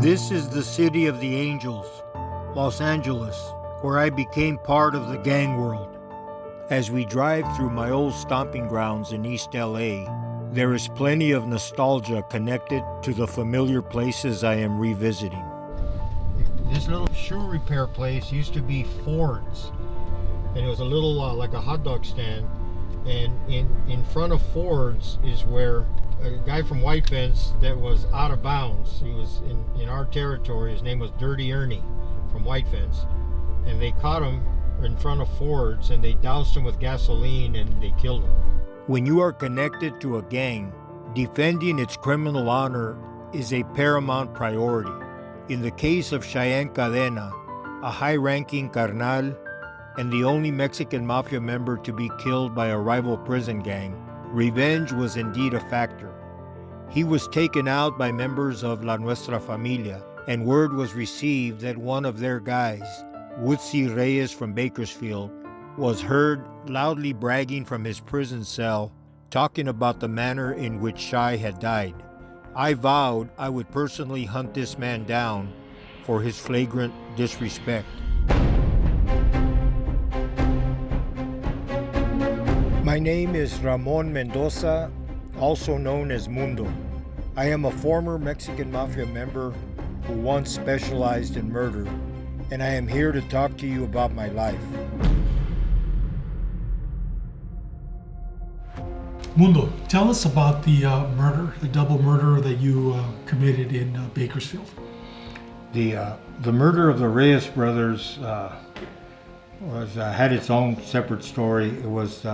This is the city of the angels, Los Angeles, where I became part of the gang world. As we drive through my old stomping grounds in East LA, there is plenty of nostalgia connected to the familiar places I am revisiting. This little shoe repair place used to be Ford's, and it was a little like a hot dog stand. And in front of Ford's is where a guy from White Fence that was out of bounds. He was in our territory. His name was Dirty Ernie from White Fence, and they caught him in front of Ford's and they doused him with gasoline and they killed him. When you are connected to a gang, defending its criminal honor is a paramount priority. In the case of Cheyenne Cadena, a high-ranking carnal and the only Mexican Mafia member to be killed by a rival prison gang, revenge was indeed a factor. He was taken out by members of La Nuestra Familia, and word was received that one of their guys, Woodsy Reyes from Bakersfield, was heard loudly bragging from his prison cell, talking about the manner in which Shy had died. I vowed I would personally hunt this man down for his flagrant disrespect. My name is Ramon Mendoza, also known as Mundo. I am a former Mexican Mafia member who once specialized in murder, and I am here to talk to you about my life. Mundo, tell us about the murder, the double murder that you committed in Bakersfield. The murder of the Reyes brothers had its own separate story. It was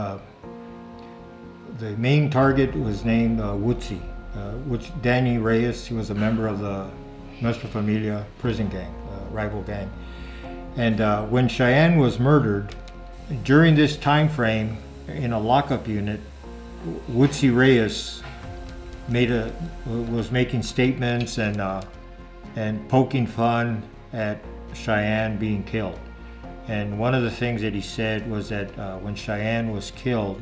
the main target was named Woodsy, Danny Reyes. He was a member of the Nuestra Familia prison gang, rival gang. And when Cheyenne was murdered, during this time frame in a lockup unit, Woodsy Reyes was making statements and poking fun at Cheyenne being killed. And one of the things that he said was that when Cheyenne was killed,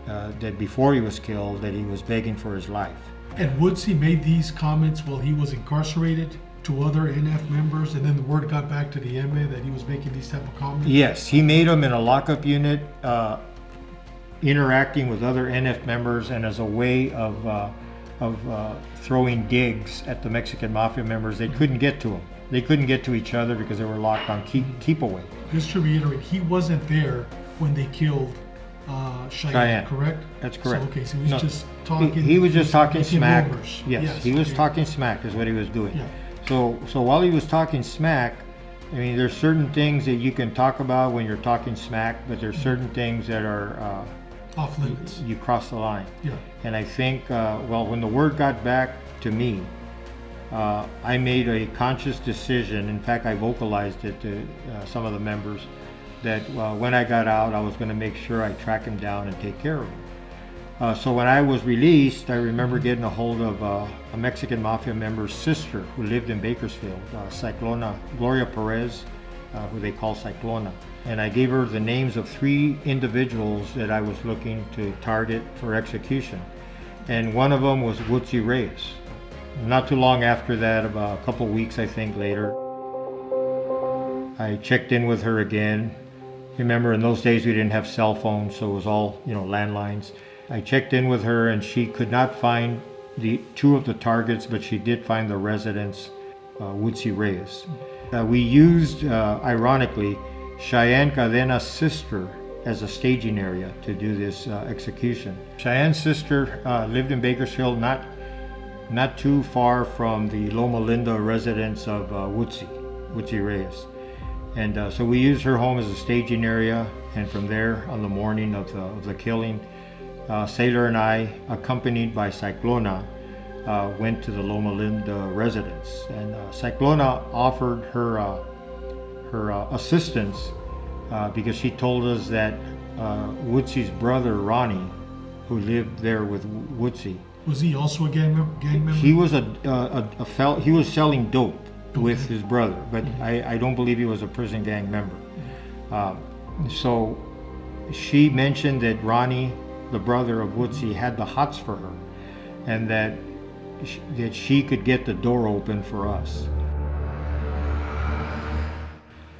that before he was killed, that he was begging for his life. And Woodsy made these comments while he was incarcerated to other NF members, and then the word got back to the MA that he was making these type of comments? Yes, he made them in a lockup unit, interacting with other NF members, and as a way of throwing digs at the Mexican Mafia members. They couldn't get to him. They couldn't get to each other because they were locked on keep away. Just to reiterate, he wasn't there when they killed Cheyenne, correct? That's correct. So, okay, so he was just talking. He was just talking smack. Rumors. Yes, he was talking smack is what he was doing. Yeah. So while he was talking smack, I mean, there's certain things that you can talk about when you're talking smack, but there's certain things that are off limits. You cross the line. Yeah. And I think, when the word got back to me, I made a conscious decision. In fact, I vocalized it to some of the members that when I got out, I was going to make sure I track him down and take care of him. So when I was released, I remember getting a hold of a Mexican Mafia member's sister who lived in Bakersfield, Cyclona, Gloria Perez, who they call Cyclona. And I gave her the names of 3 individuals that I was looking to target for execution. And one of them was Woodsy Reyes. Not too long after that, about a couple weeks I think later, I checked in with her again. Remember, in those days we didn't have cell phones, so it was all, landlines. I checked in with her and she could not find the 2 of the targets, but she did find the residence, Woodsy Reyes. We used, ironically, Cheyenne Cadena's sister as a staging area to do this execution. Cheyenne's sister lived in Bakersfield, not too far from the Loma Linda residence of Woodsy Reyes. And so we used her home as a staging area, and from there, on the morning of the killing, Sailor and I, accompanied by Cyclona, went to the Loma Linda residence. And Cyclona offered her assistance because she told us that Woodsy's brother, Ronnie, who lived there with Woodsy. Was he also a gang member? He was he was selling dope with his brother, but I don't believe he was a prison gang member. So she mentioned that Ronnie, the brother of Woodsy, had the hots for her, and that she could get the door open for us.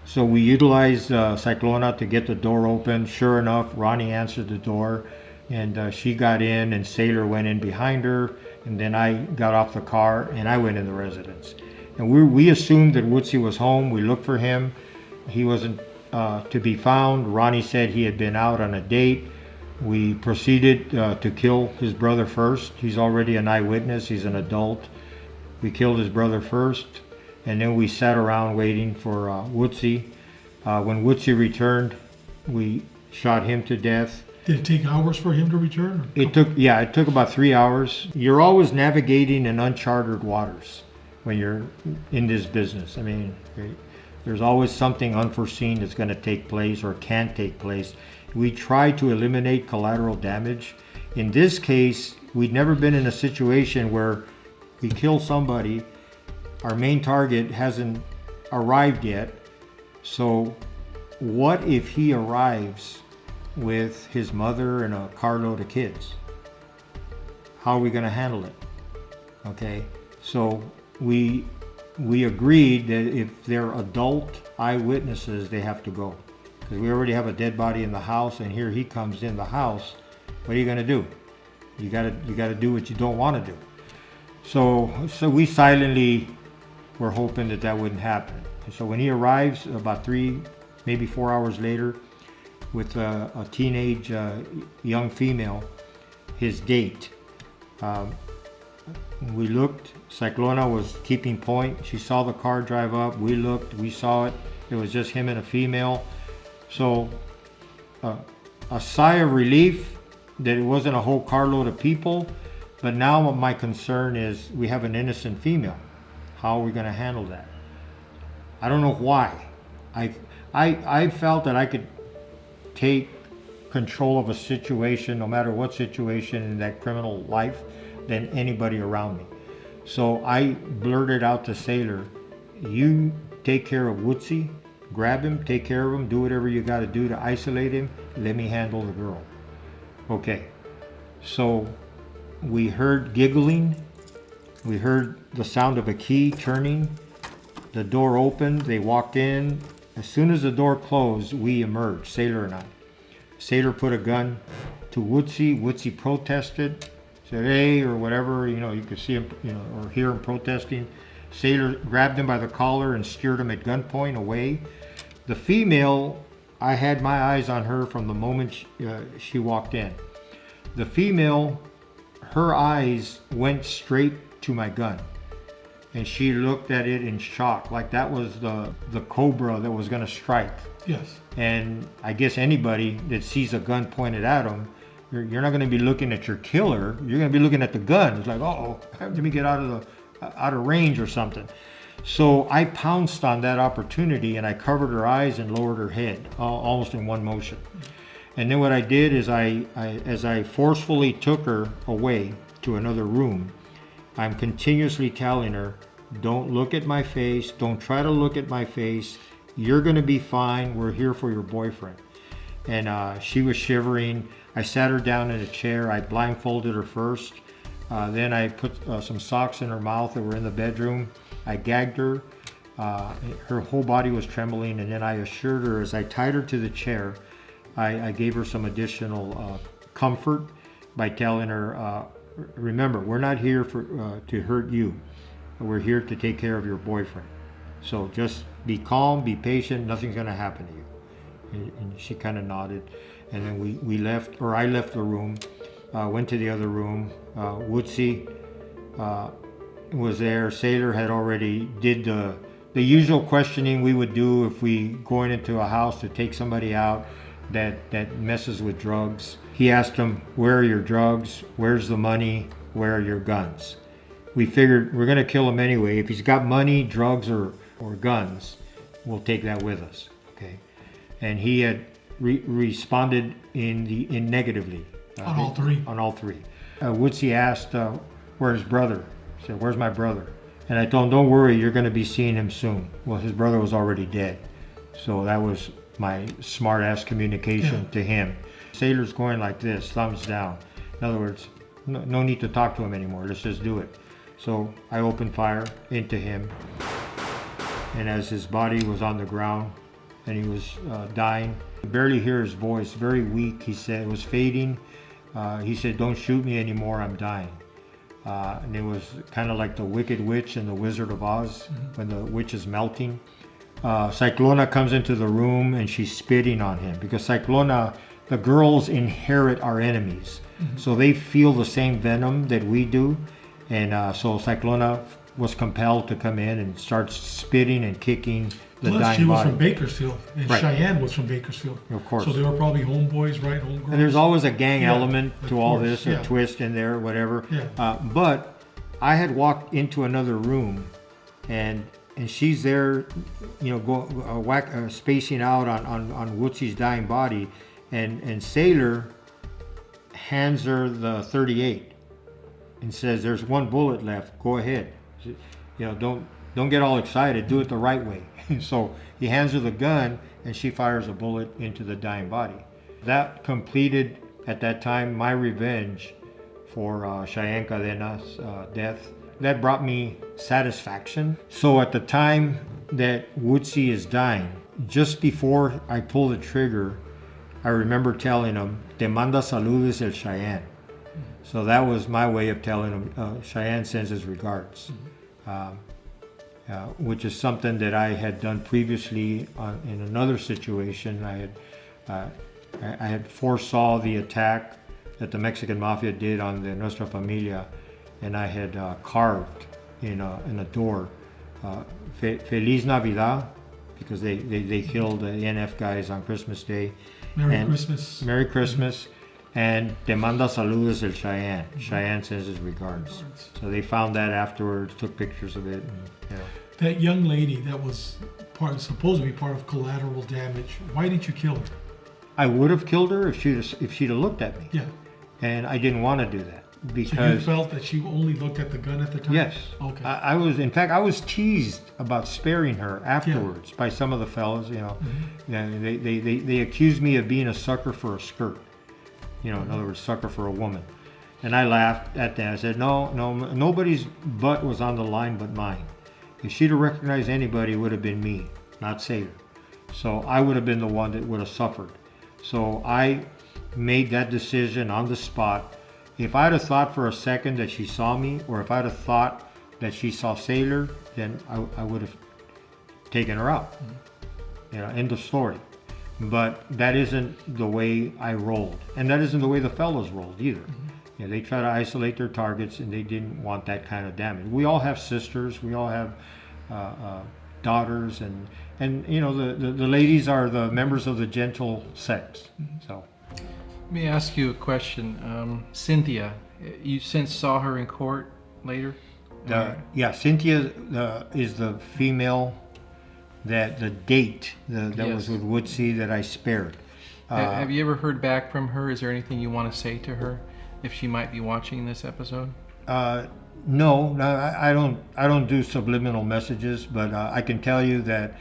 So we utilized Cyclona to get the door open. Sure enough, Ronnie answered the door, and she got in, and Sailor went in behind her, and then I got off the car and I went in the residence. And we assumed that Woodsy was home. We looked for him. He wasn't to be found. Ronnie said he had been out on a date. We proceeded to kill his brother first. He's already an eyewitness. He's an adult. We killed his brother first, and then we sat around waiting for Woodsy. When Woodsy returned, we shot him to death. Did it take hours for him to return? It took about 3 hours. You're always navigating in uncharted waters when you're in this business. I mean, there's always something unforeseen that's going to take place or can take place. We try to eliminate collateral damage. In this case, we'd never been in a situation where we kill somebody, our main target hasn't arrived yet. So what if he arrives with his mother and a carload of kids? How are we going to handle it? Okay, so we agreed that if they're adult eyewitnesses, they have to go, because we already have a dead body in the house, and here he comes in the house. What are you going to do? You got to do what you don't want to do. So we silently were hoping that wouldn't happen. So when he arrives about 3, maybe 4 hours later, with a teenage young female, his date. We looked, Cyclona was keeping point. She saw the car drive up. We looked, we saw it. It was just him and a female. So a sigh of relief that it wasn't a whole carload of people. But now my concern is we have an innocent female. How are we going to handle that? I don't know why. I felt that I could take control of a situation, no matter what situation in that criminal life, than anybody around me. So I blurted out to Sailor, you take care of Woodsy, grab him, take care of him, do whatever you got to do to isolate him, let me handle the girl. Okay, so we heard giggling, we heard the sound of a key turning, the door opened, they walked in. As soon as the door closed, we emerged, Sailor and I. Sailor put a gun to Woodsy. Woodsy protested, said, hey, or whatever, you could see him, or hear him protesting. Sailor grabbed him by the collar and steered him at gunpoint away. The female, I had my eyes on her from the moment she walked in. The female, her eyes went straight to my gun. And she looked at it in shock, like that was the cobra that was going to strike. Yes. And I guess anybody that sees a gun pointed at them, you're not going to be looking at your killer. You're going to be looking at the gun. It's like, uh-oh, let me get out of range or something. So I pounced on that opportunity, and I covered her eyes and lowered her head, almost in one motion. And then what I did is as I forcefully took her away to another room, I'm continuously telling her, don't look at my face. Don't try to look at my face. You're going to be fine. We're here for your boyfriend. And she was shivering. I sat her down in a chair. I blindfolded her first. Then I put some socks in her mouth that were in the bedroom. I gagged her. Her whole body was trembling. And then I assured her, as I tied her to the chair, I gave her some additional comfort by telling her, remember, we're not here to hurt you. We're here to take care of your boyfriend. So just be calm, be patient, nothing's going to happen to you. And she kind of nodded. And then we left, or I left the room, went to the other room. Woodsy was there. Sailor had already did the usual questioning we would do if we going into a house to take somebody out that messes with drugs. He asked him, where are your drugs? Where's the money? Where are your guns? We figured we're going to kill him anyway. If he's got money, drugs, or guns, we'll take that with us. Okay. And he had responded in negatively. On all three? On all three. Woodsy asked, where's brother? He said, where's my brother? And I told him, don't worry, you're going to be seeing him soon. Well, his brother was already dead. So that was my smart-ass communication to him. Sailor's going like this, thumbs down. In other words, no need to talk to him anymore. Let's just do it. So I opened fire into him, and as his body was on the ground and he was dying, I barely hear his voice, very weak. He said it was fading. He said, "Don't shoot me anymore, I'm dying." And it was kind of like the Wicked Witch in the Wizard of Oz, when the witch is melting. Cyclona comes into the room and she's spitting on him, because Cyclona, the girls inherit our enemies. So they feel the same venom that we do. And so Cyclona was compelled to come in and start spitting and kicking the Plus, dying she was body. from Bakersfield, and Right. Cheyenne was from Bakersfield. Of course. So they were probably homeboys, right? Homegirls. And there's always a gang Yeah, element of to all course, this, yeah. a twist in there, whatever. Yeah. But I had walked into another room, and she's there, spacing out on Wootsy's dying body, and Sailor hands her the 38 and says, "There's one bullet left. Go ahead. Don't get all excited. Do it the right way." So he hands her the gun, and she fires a bullet into the dying body. That completed, at that time, my revenge for Cheyenne Cadena's death. That brought me satisfaction. So at the time that Woodsy is dying, just before I pull the trigger, I remember telling him, "Te manda saludos el Cheyenne." So that was my way of telling him, Cheyenne sends his regards. Which is something that I had done previously in another situation. I had foresaw the attack that the Mexican Mafia did on the Nuestra Familia, and I had carved in a door, Feliz Navidad, because they killed the NF guys on Christmas Day. Merry Christmas. Merry Christmas. And Te manda saludos el Cheyenne. Cheyenne sends his regards. So they found that afterwards, took pictures of it. And, That young lady that was supposed to be part of collateral damage, why didn't you kill her? I would have killed her if she'd have looked at me. Yeah. And I didn't want to do that So you because felt that she only looked at the gun at the time? yes, Okay. I was teased about sparing her afterwards by some of the fellas. Yeah, they accused me of being a sucker for a skirt. In other words, sucker for a woman. And I laughed at that. I said, no, nobody's butt was on the line but mine. If she'd have recognized anybody, it would have been me, not Sailor. So I would have been the one that would have suffered. So I made that decision on the spot. If I'd have thought for a second that she saw me, or if I'd have thought that she saw Sailor, then I would have taken her out. End of story. But that isn't the way I rolled. And that isn't the way the fellas rolled either. They try to isolate their targets, and they didn't want that kind of damage. We all have sisters. We all have daughters. And the ladies are the members of the gentle sex. So. Let me ask you a question. Cynthia, you since saw her in court later? Cynthia is the female that the date that was with Woodsy that I spared. Have you ever heard back from her? Is there anything you want to say to her if she might be watching this episode? No, I don't do subliminal messages, but I can tell you that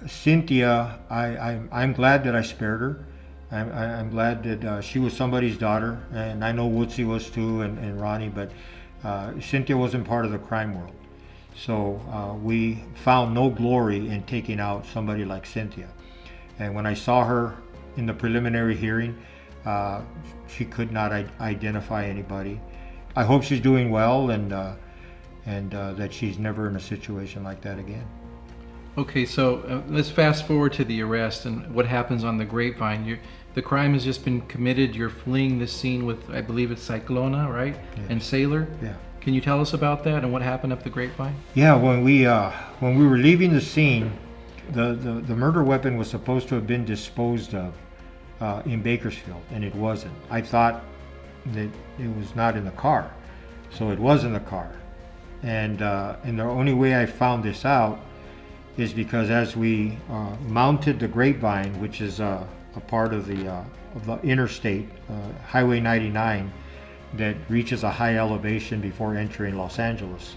Cynthia, I'm glad that I spared her. I'm glad that she was somebody's daughter, and I know Woodsy was too, and Ronnie, but Cynthia wasn't part of the crime world. So we found no glory in taking out somebody like Cynthia. And when I saw her in the preliminary hearing, she could not identify anybody. I hope she's doing well, and that she's never in a situation like that again. Okay, so let's fast forward to the arrest and what happens on the Grapevine. The crime has just been committed. You're fleeing this scene with, I believe it's Cyclona, right? Yes. And Sailor? Yeah. Can you tell us about that and what happened up the Grapevine? Yeah, when we were leaving the scene, the murder weapon was supposed to have been disposed of in Bakersfield, and it wasn't. I thought that it was not in the car, so it was in the car. And the only way I found this out is because as we mounted the Grapevine, which is a part of the interstate, Highway 99, that reaches a high elevation before entering Los Angeles.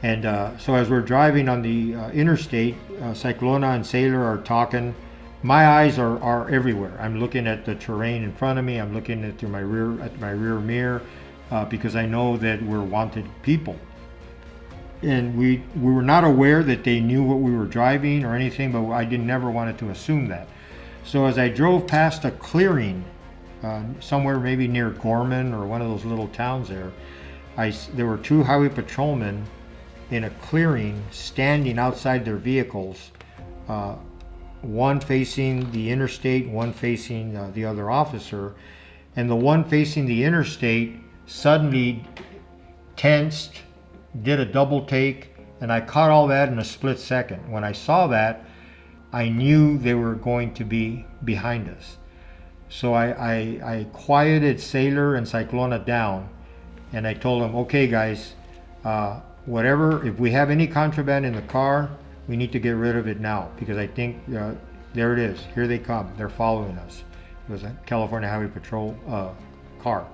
And so as we're driving on the interstate, Cyclona and Sailor are talking. My eyes are everywhere. I'm looking at the terrain in front of me. I'm looking at my rear mirror. because I know that we're wanted people. And we were not aware that they knew what we were driving or anything, but I never wanted to assume that. So as I drove past a clearing, somewhere maybe near Gorman or one of those little towns there, there were two highway patrolmen in a clearing standing outside their vehicles, one facing the interstate, one facing the other officer. And the one facing the interstate suddenly tensed, did a double take, and I caught all that in a split second. When I saw that, I knew they were going to be behind us. So I quieted Sailor and Cyclona down, and I told them, okay guys, whatever, if we have any contraband in the car, we need to get rid of it now, because I think, there it is, here they come, they're following us. It was a California Highway Patrol car.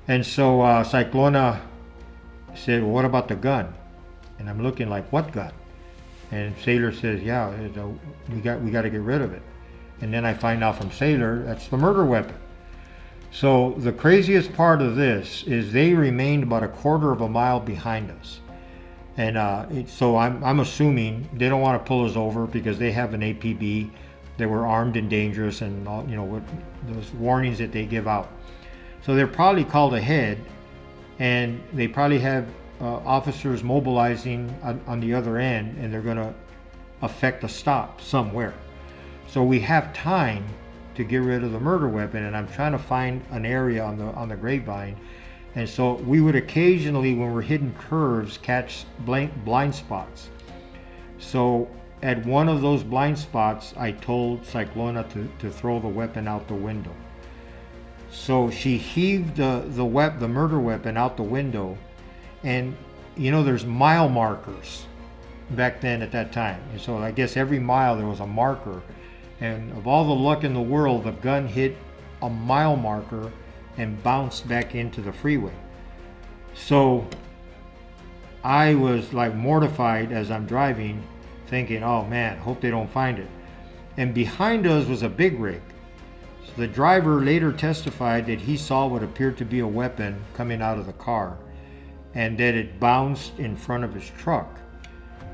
And so Cyclona said, well, what about the gun? And I'm looking like, what gun? And Sailor says, yeah, we got to get rid of it. And then I find out from Sailor, that's the murder weapon. So the craziest part of this is they remained about a quarter of a mile behind us. And so I'm assuming they don't want to pull us over because they have an APB. They were armed and dangerous, and you know what those warnings that they give out. So they're probably called ahead, and they probably have officers mobilizing on the other end, and they're going to effect a stop somewhere. So we have time to get rid of the murder weapon, and I'm trying to find an area on the grapevine. And so we would occasionally, when we're hitting curves, catch blind spots. So at one of those blind spots, I told Cyclona to throw the weapon out the window. So she heaved the murder weapon out the window, and you know there's mile markers back then at that time. And so I guess every mile there was a marker, and of all the luck in the world, the gun hit a mile marker and bounced back into the freeway. So I was like mortified as I'm driving, thinking, oh man, hope they don't find it. And behind us was a big rig. So the driver later testified that he saw what appeared to be a weapon coming out of the car, and that it bounced in front of his truck,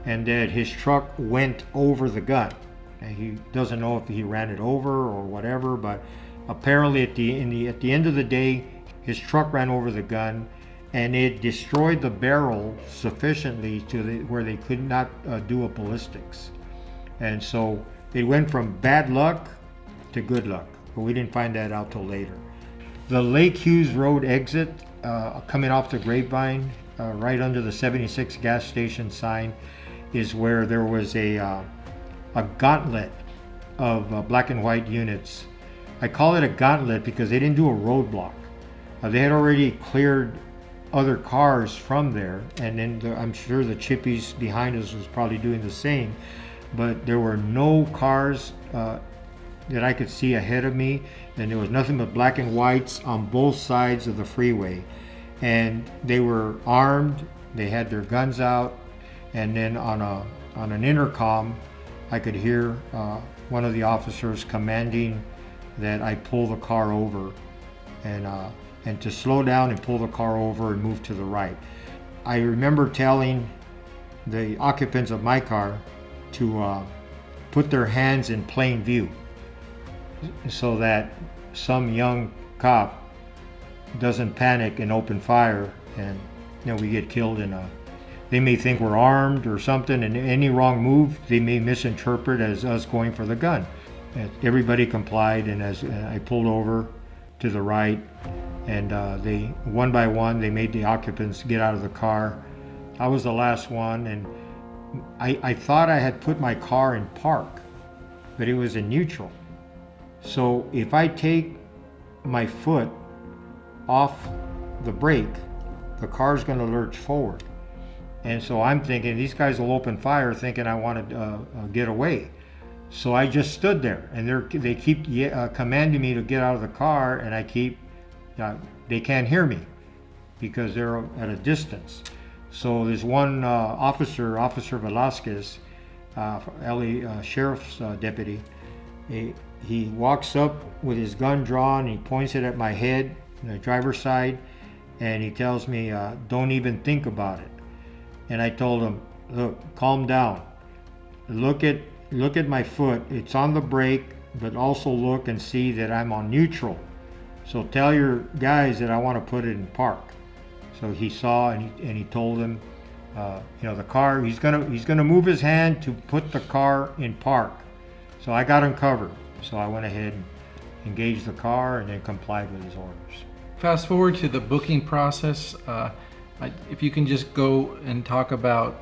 and that his truck went over the gun. And he doesn't know if he ran it over or whatever, but apparently at the end of the day, his truck ran over the gun, and it destroyed the barrel sufficiently to where they could not do a ballistics. And so it went from bad luck to good luck, but we didn't find that out till later. The Lake Hughes Road exit, coming off the Grapevine, right under the 76 gas station sign, is where there was a gauntlet of black and white units. I call it a gauntlet because they didn't do a roadblock. They had already cleared other cars from there, and then I'm sure the chippies behind us was probably doing the same, but there were no cars that I could see ahead of me, and there was nothing but black and whites on both sides of the freeway. And they were armed, they had their guns out, and then on an intercom I could hear one of the officers commanding that I pull the car over, and to slow down and pull the car over and move to the right. I remember telling the occupants of my car to put their hands in plain view so that some young cop doesn't panic and open fire, and you know we get killed they may think we're armed or something, and any wrong move they may misinterpret as us going for the gun. And everybody complied, and as I pulled over to the right, and they one by one they made the occupants get out of the car. I was the last one, and I thought I had put my car in park, but it was in neutral. So if I take my foot off the brake, the car's going to lurch forward. And so I'm thinking these guys will open fire thinking I want to get away. So I just stood there, and they keep commanding me to get out of the car, and I keep, they can't hear me because they're at a distance. So there's one officer, Officer Velasquez, LA Sheriff's deputy, he walks up with his gun drawn, and he points it at my head, the driver's side, and he tells me, don't even think about it. And I told him, look, calm down. Look at my foot. It's on the brake, but also look and see that I'm on neutral. So tell your guys that I want to put it in park. So he saw, and he told him, the car, he's gonna move his hand to put the car in park. So I got him covered. So I went ahead and engaged the car and then complied with his orders. Fast forward to the booking process. If you can just go and talk about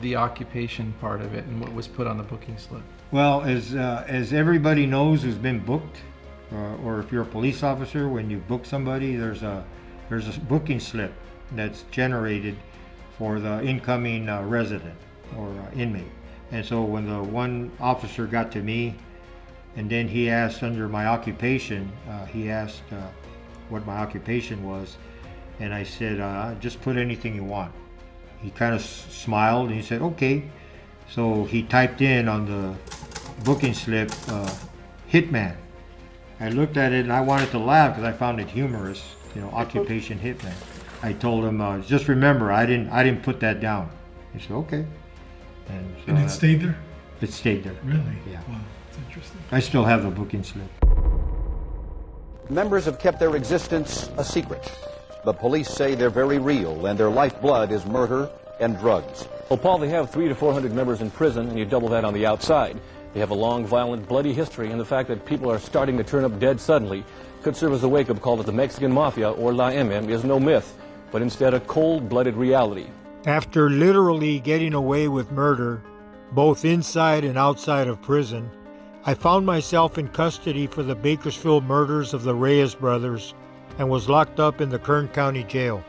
the occupation part of it and what was put on the booking slip. Well, as everybody knows who's been booked, or if you're a police officer, when you book somebody, there's a booking slip that's generated for the incoming resident or inmate. And so when the one officer got to me, and then he asked under my occupation, he asked what my occupation was, and I said, just put anything you want. He kind of smiled and he said, okay. So he typed in on the booking slip, hitman. I looked at it and I wanted to laugh because I found it humorous, occupation hitman. I told him, just remember, I didn't put that down. He said, okay. And it stayed there? It stayed there. Really? Yeah. Wow, that's interesting. I still have the booking slip. Members have kept their existence a secret, but police say they're very real and their lifeblood is murder and drugs. Well, Paul, they have 300 to 400 members in prison, and you double that on the outside. They have a long, violent, bloody history, and the fact that people are starting to turn up dead suddenly could serve as a wake-up call that the Mexican Mafia, or La MM, is no myth, but instead a cold-blooded reality. After literally getting away with murder, both inside and outside of prison, I found myself in custody for the Bakersfield murders of the Reyes brothers and was locked up in the Kern County Jail.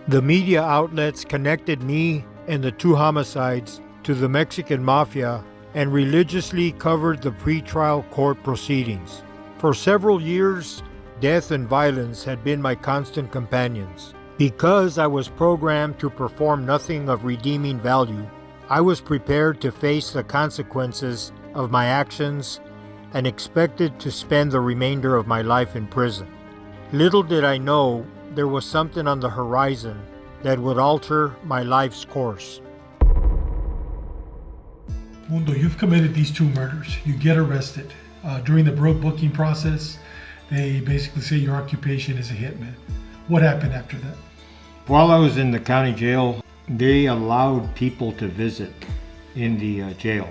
The media outlets connected me and the two homicides to the Mexican Mafia and religiously covered the pretrial court proceedings. For several years, death and violence had been my constant companions. Because I was programmed to perform nothing of redeeming value, I was prepared to face the consequences of my actions and expected to spend the remainder of my life in prison. Little did I know there was something on the horizon that would alter my life's course. Mundo, you've committed these two murders. You get arrested. During the booking process, they basically say your occupation is a hitman. What happened after that? While I was in the county jail, they allowed people to visit in the jail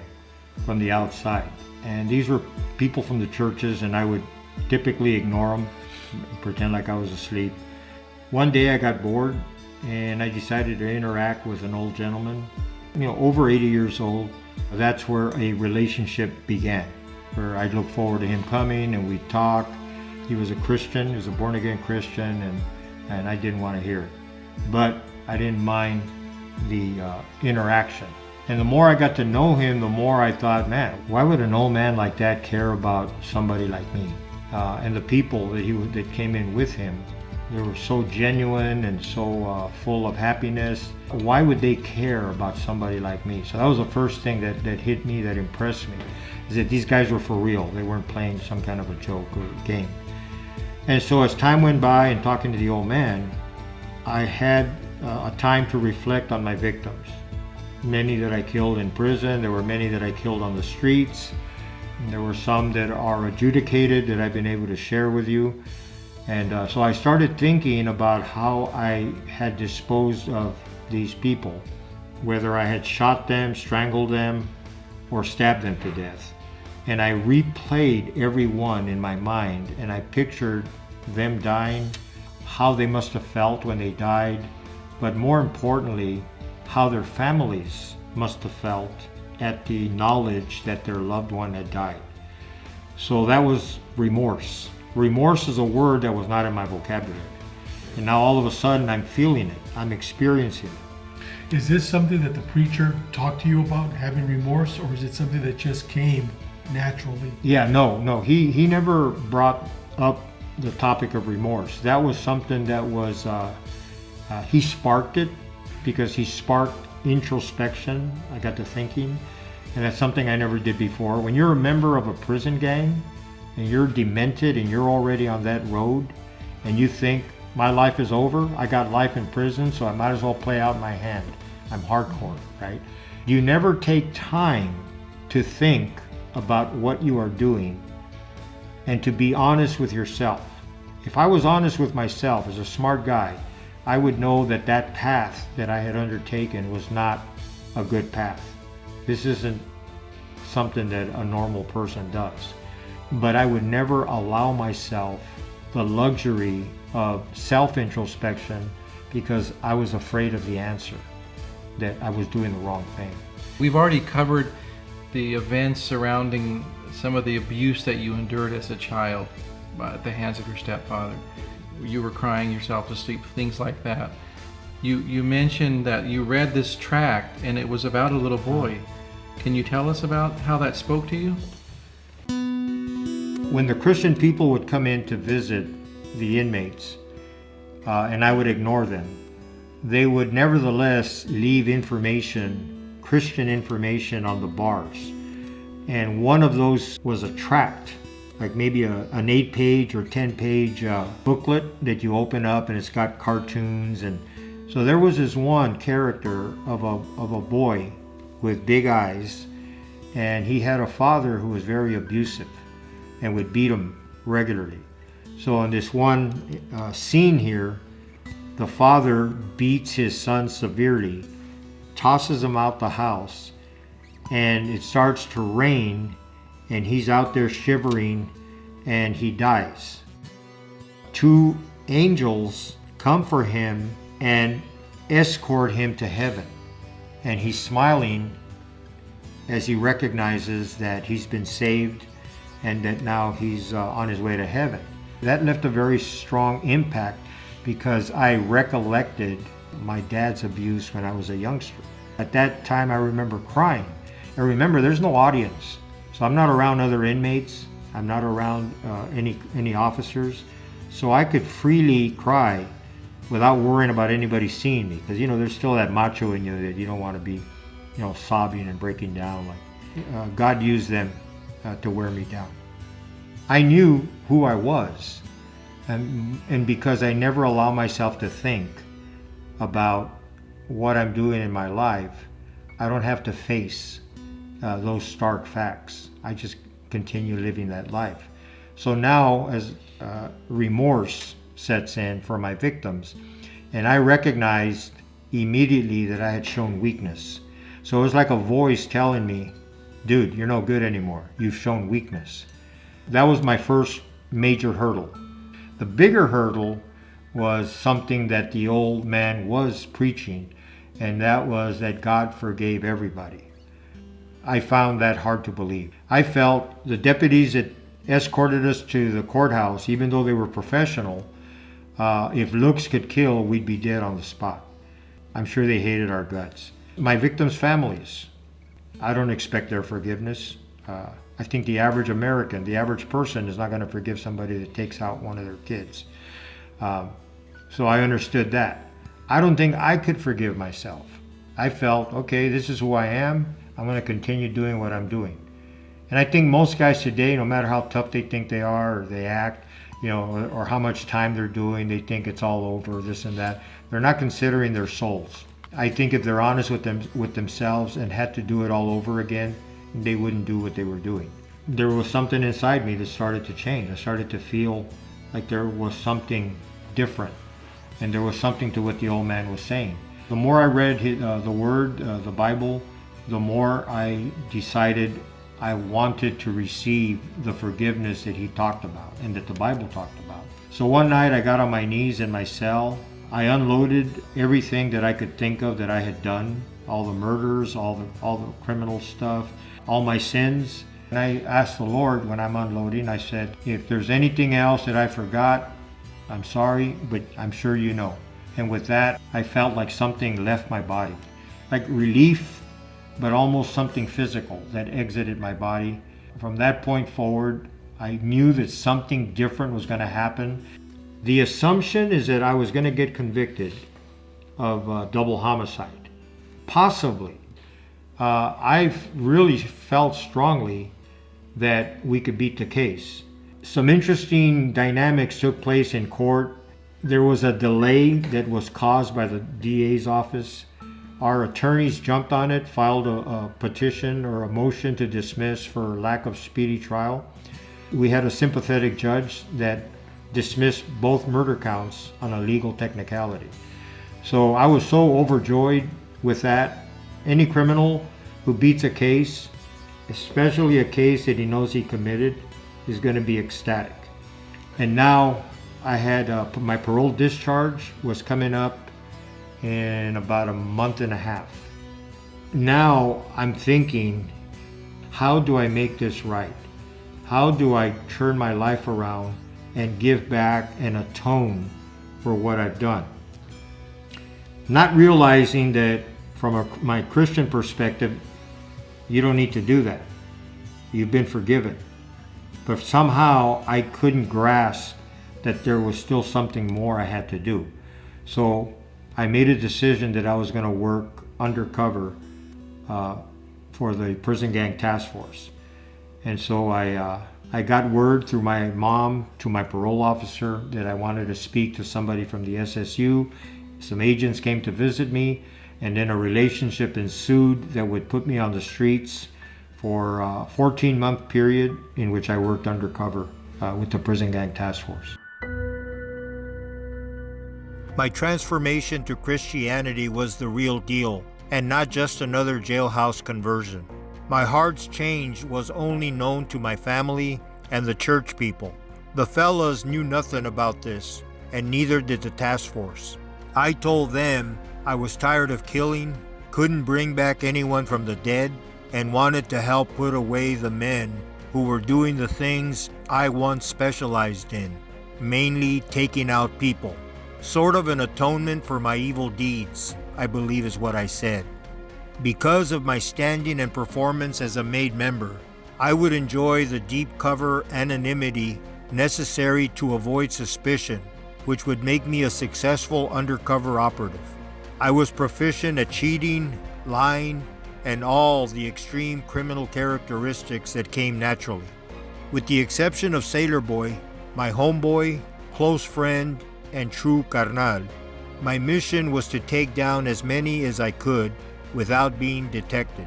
from the outside. And these were people from the churches, and I would typically ignore them, pretend like I was asleep. One day I got bored and I decided to interact with an old gentleman, over 80 years old. That's where a relationship began, where I'd look forward to him coming and we'd talk. He was a Christian, he was a born-again Christian, and I didn't want to hear it. But I didn't mind the interaction. And the more I got to know him, the more I thought, man, why would an old man like that care about somebody like me? And the people that came in with him, they were so genuine and so full of happiness. Why would they care about somebody like me? So that was the first thing that hit me, that impressed me, is that these guys were for real. They weren't playing some kind of a joke or game. And so as time went by and talking to the old man, I had a time to reflect on my victims. Many that I killed in prison, there were many that I killed on the streets. There were some that are adjudicated that I've been able to share with you. And so I started thinking about how I had disposed of these people, whether I had shot them, strangled them, or stabbed them to death. And I replayed every one in my mind, and I pictured them dying, how they must have felt when they died, but more importantly, how their families must have felt at the knowledge that their loved one had died. So that was remorse. Remorse is a word that was not in my vocabulary. And now all of a sudden I'm feeling it, I'm experiencing it. Is this something that the preacher talked to you about, having remorse, or is it something that just came naturally? Yeah, no, he never brought up the topic of remorse. That was something that was, he sparked it, because he sparked introspection. I got to thinking, and that's something I never did before. When you're a member of a prison gang and you're demented and you're already on that road and you think my life is over. I got life in prison, so I might as well play out my hand. I'm hardcore, right? You never take time to think about what you are doing and to be honest with yourself. If I was honest with myself as a smart guy, I would know that that path that I had undertaken was not a good path. This isn't something that a normal person does. But I would never allow myself the luxury of self-introspection because I was afraid of the answer, that I was doing the wrong thing. We've already covered the events surrounding some of the abuse that you endured as a child at the hands of your stepfather. You were crying yourself to sleep, things like that. You mentioned that you read this tract and it was about a little boy. Can you tell us about how that spoke to you? When the Christian people would come in to visit the inmates, and I would ignore them, they would nevertheless leave information, Christian information, on the bars. And one of those was a tract, like maybe an 8-page or 10-page booklet that you open up, and it's got cartoons. And so there was this one character of a boy with big eyes, and he had a father who was very abusive and would beat him regularly. So in this one scene here, the father beats his son severely, tosses him out the house, and it starts to rain, and he's out there shivering, and he dies. 2 angels come for him and escort him to heaven, and he's smiling as he recognizes that he's been saved and that now he's on his way to heaven. That left a very strong impact because I recollected my dad's abuse when I was a youngster. At that time, I remember crying. And remember, there's no audience. So I'm not around other inmates. I'm not around any officers. So I could freely cry without worrying about anybody seeing me. Because, there's still that macho in you that you don't want to be, sobbing and breaking down. God used them to wear me down. I knew who I was. And because I never allow myself to think about what I'm doing in my life, I don't have to face those stark facts. I just continue living that life. So now as remorse sets in for my victims, and I recognized immediately that I had shown weakness. So it was like a voice telling me, dude, you're no good anymore. You've shown weakness. That was my first major hurdle. The bigger hurdle was something that the old man was preaching, and that was that God forgave everybody. I found that hard to believe. I felt the deputies that escorted us to the courthouse, even though they were professional, if looks could kill, we'd be dead on the spot. I'm sure they hated our guts. My victims' families, I don't expect their forgiveness. I think the average American, the average person is not going to forgive somebody that takes out one of their kids. So I understood that. I don't think I could forgive myself. I felt, okay, this is who I am. I'm going to continue doing what I'm doing. And I think most guys today, no matter how tough they think they are or they act, or how much time they're doing, they think it's all over, this and that. They're not considering their souls. I think if they're honest with themselves and had to do it all over again, they wouldn't do what they were doing. There was something inside me that started to change. I started to feel like there was something different, and there was something to what the old man was saying. The more I read the Word, the Bible, the more I decided I wanted to receive the forgiveness that he talked about and that the Bible talked about. So one night I got on my knees in my cell. I unloaded everything that I could think of that I had done, all the murders, all the criminal stuff, all my sins. And I asked the Lord when I'm unloading, I said, if there's anything else that I forgot, I'm sorry, but I'm sure you know. And with that, I felt like something left my body, like relief, but almost something physical that exited my body. From that point forward, I knew that something different was going to happen. The assumption is that I was going to get convicted of double homicide. Possibly. I really felt strongly that we could beat the case. Some interesting dynamics took place in court. There was a delay that was caused by the DA's office. Our attorneys jumped on it, filed a petition or a motion to dismiss for lack of speedy trial. We had a sympathetic judge that dismissed both murder counts on a legal technicality. So I was so overjoyed with that. Any criminal who beats a case, especially a case that he knows he committed, is going to be ecstatic. And now I had my parole discharge was coming up in about a month and a half. Now I'm thinking, how do I make this right? How do I turn my life around and give back and atone for what I've done? Not realizing that from my Christian perspective, you don't need to do that. You've been forgiven. But somehow I couldn't grasp that there was still something more I had to do. So I made a decision that I was going to work undercover for the prison gang task force. And so I got word through my mom to my parole officer that I wanted to speak to somebody from the SSU. Some agents came to visit me, and then a relationship ensued that would put me on the streets for a 14-month period in which I worked undercover with the prison gang task force. My transformation to Christianity was the real deal, and not just another jailhouse conversion. My heart's change was only known to my family and the church people. The fellas knew nothing about this, and neither did the task force. I told them I was tired of killing, couldn't bring back anyone from the dead, and wanted to help put away the men who were doing the things I once specialized in, mainly taking out people. Sort of an atonement for my evil deeds, I believe is what I said. Because of my standing and performance as a made member, I would enjoy the deep cover anonymity necessary to avoid suspicion, which would make me a successful undercover operative. I was proficient at cheating, lying, and all the extreme criminal characteristics that came naturally. With the exception of Sailor Boy, my homeboy, close friend, and true carnal, my mission was to take down as many as I could without being detected.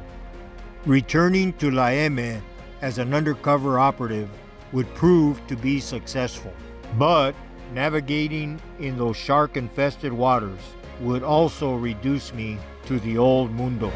Returning to La M as an undercover operative would prove to be successful, but navigating in those shark-infested waters would also reduce me to the old mundo.